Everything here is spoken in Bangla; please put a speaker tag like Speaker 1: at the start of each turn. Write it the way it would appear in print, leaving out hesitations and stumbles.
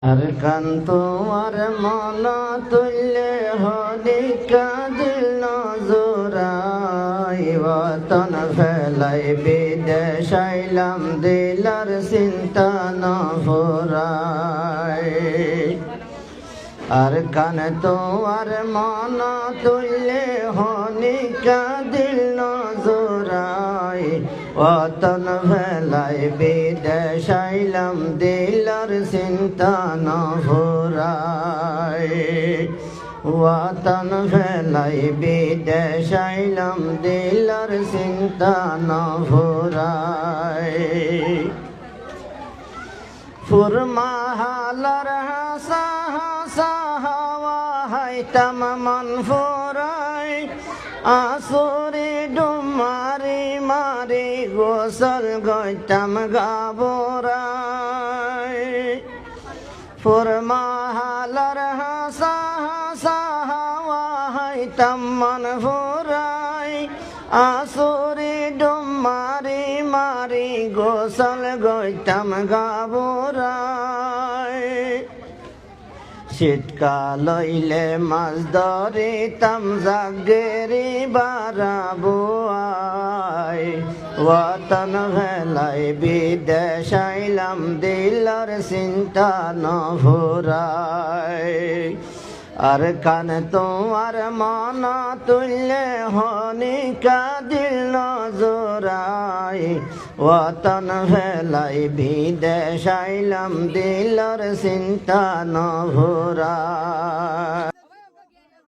Speaker 1: আর কান তোমার মন তুল্যে হলিকা দিল নজরাই ওয়াতন ফেলাই বিদেশ আইলাম দিলার চিন্তা ন ফুরাই আর কান তোমার মন তুল্যে হলিকা দিল নজরাই ওয়াতন ফেলাই বিদেশ আইলাম দিলার চিন্তা ন ফুরাই ওয়াতন ফেলাই বিদেশ আইলাম দিলার চিন্তা ন ফুরাই ফুরমাহালার হাসা হাসা হাওয়া হাইতাম মন ফুরাই আসরে ডুমারি মারি গোসল গইতাম গাবরাই ফুরমাহালার হাসা হাসা হাওয়া হাইতাম মন ফুরাই আসরে ডুমারি মারি গোসল গইতাম গাবরাই শীতকাল হইলে মাছ ধরিতাম জাগেরি বাড়াবো আই ওয়াতন ভেলাই বিদেশ আইলাম দিলার চিন্তা ন ফুরাই আর কান তোমার মন তুল্যে হনিকা দিল নজরাই ওয়াতন ভেলাই বিদেশ আইলাম দিলার চিন্তা ন ফুরাই।